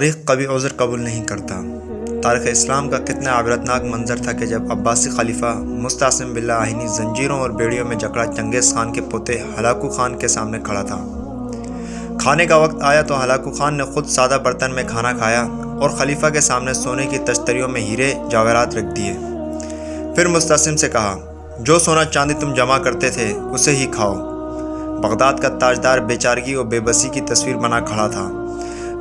تاریخ کبھی عذر قبول نہیں کرتا۔ تاریخ اسلام کا کتنا عبرتناک منظر تھا کہ جب عباسی خلیفہ مستعصم باللہ آہنی زنجیروں اور بیڑیوں میں جکڑا چنگیز خان کے پوتے ہلاکو خان کے سامنے کھڑا تھا۔ کھانے کا وقت آیا تو ہلاکو خان نے خود سادہ برتن میں کھانا کھایا اور خلیفہ کے سامنے سونے کی تشتریوں میں ہیرے جواہرات رکھ دیے۔ پھر مستعصم سے کہا، جو سونا چاندی تم جمع کرتے تھے اسے ہی کھاؤ۔ بغداد کا تاجدار بیچارگی اور بے بسی کی تصویر بنا کھڑا تھا۔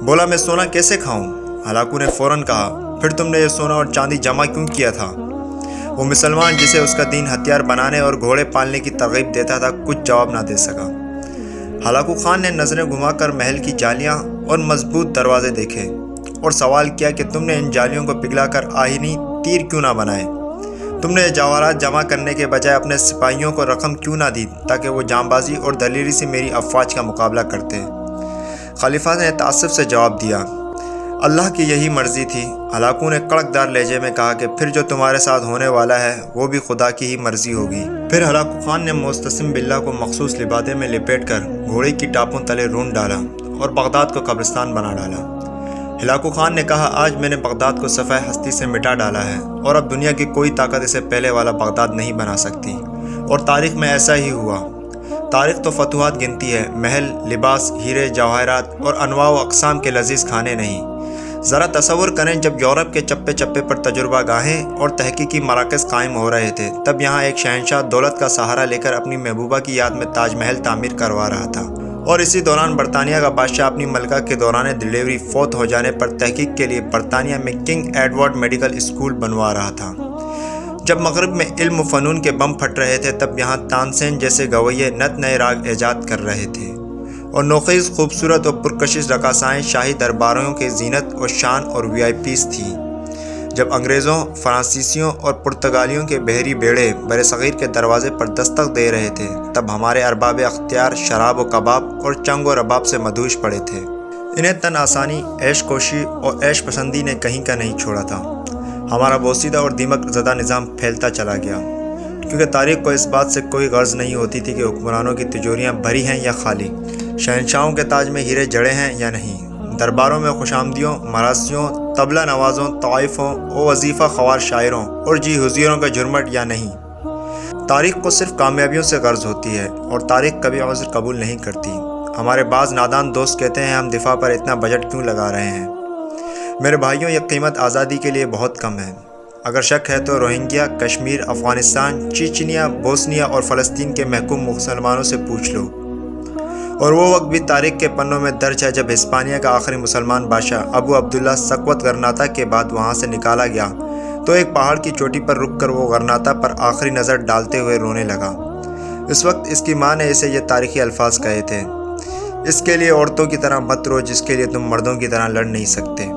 بولا، میں سونا کیسے کھاؤں؟ ہلاکو نے فوراً کہا، پھر تم نے یہ سونا اور چاندی جمع کیوں کیا تھا؟ وہ مسلمان جسے اس کا دین ہتھیار بنانے اور گھوڑے پالنے کی ترغیب دیتا تھا کچھ جواب نہ دے سکا۔ ہلاکو خان نے نظریں گھما کر محل کی جالیاں اور مضبوط دروازے دیکھے اور سوال کیا کہ تم نے ان جالیوں کو پگھلا کر آہنی تیر کیوں نہ بنائے؟ تم نے یہ جواہرات جمع کرنے کے بجائے اپنے سپاہیوں کو رقم کیوں نہ دی تاکہ وہ جانبازی اور دلیری سے میری افواج کا مقابلہ کرتے؟ خلیفہ نے تعصب سے جواب دیا، اللہ کی یہی مرضی تھی۔ ہلاکو نے کڑک دار لہجے میں کہا کہ پھر جو تمہارے ساتھ ہونے والا ہے وہ بھی خدا کی ہی مرضی ہوگی۔ پھر ہلاکو خان نے مستعصم باللہ کو مخصوص لبادے میں لپیٹ کر گھوڑے کی ٹاپوں تلے رون ڈالا اور بغداد کو قبرستان بنا ڈالا۔ ہلاکو خان نے کہا، آج میں نے بغداد کو صفحہ ہستی سے مٹا ڈالا ہے اور اب دنیا کی کوئی طاقت اسے پہلے والا بغداد نہیں بنا سکتی، اور تاریخ میں ایسا ہی ہوا۔ تاریخ تو فتوحات گنتی ہے، محل، لباس، ہیرے جواہرات اور انواع و اقسام کے لذیذ کھانے نہیں۔ ذرا تصور کریں، جب یورپ کے چپے چپے پر تجربہ گاہیں اور تحقیقی مراکز قائم ہو رہے تھے، تب یہاں ایک شہنشاہ دولت کا سہارا لے کر اپنی محبوبہ کی یاد میں تاج محل تعمیر کروا رہا تھا، اور اسی دوران برطانیہ کا بادشاہ اپنی ملکہ کے دوران ڈلیوری فوت ہو جانے پر تحقیق کے لیے برطانیہ میں کنگ ایڈورڈ میڈیکل اسکول بنوا رہا تھا۔ جب مغرب میں علم و فنون کے بم پھٹ رہے تھے، تب یہاں تانسین جیسے گویے نت نئے راگ ایجاد کر رہے تھے، اور نوخیز خوبصورت اور پرکشش رقاصائیں شاہی درباروں کے زینت و شان اور VIP تھیں۔ جب انگریزوں، فرانسیسیوں اور پرتگالیوں کے بحری بیڑے برصغیر کے دروازے پر دستک دے رہے تھے، تب ہمارے ارباب اختیار شراب و کباب اور چنگ و رباب سے مدہوش پڑے تھے۔ انہیں تن آسانی، عیش کوشی اور عیش پسندی نے کہیں کا نہیں چھوڑا تھا۔ ہمارا بوسیدہ اور دیمک زدہ نظام پھیلتا چلا گیا، کیونکہ تاریخ کو اس بات سے کوئی غرض نہیں ہوتی تھی کہ حکمرانوں کی تجوریاں بھری ہیں یا خالی، شہنشاہوں کے تاج میں ہیرے جڑے ہیں یا نہیں، درباروں میں خوشامدیوں، مراسیوں، طبلہ نوازوں، طوائفوں و وظیفہ خوار شاعروں اور جی حضیروں کا جھرمٹ یا نہیں۔ تاریخ کو صرف کامیابیوں سے غرض ہوتی ہے، اور تاریخ کبھی عذر قبول نہیں کرتی۔ ہمارے بعض نادان دوست کہتے ہیں، ہم دفاع پر اتنا بجٹ کیوں لگا رہے ہیں؟ میرے بھائیوں، یہ قیمت آزادی کے لیے بہت کم ہے۔ اگر شک ہے تو Rohingya, Kashmir, Afghanistan, Chechnya, Bosnia اور فلسطین کے محکوم مسلمانوں سے پوچھ لو۔ اور وہ وقت بھی تاریخ کے پنوں میں درج ہے جب ہسپانیہ کا آخری مسلمان بادشاہ ابو عبداللہ سقوط غرناطہ کے بعد وہاں سے نکالا گیا تو ایک پہاڑ کی چوٹی پر رک کر وہ غرناطہ پر آخری نظر ڈالتے ہوئے رونے لگا۔ اس وقت اس کی ماں نے اسے یہ تاریخی الفاظ کہے تھے، اس کے لیے عورتوں کی طرح مت رو جس کے لیے تم مردوں کی طرح لڑ نہیں سکتے۔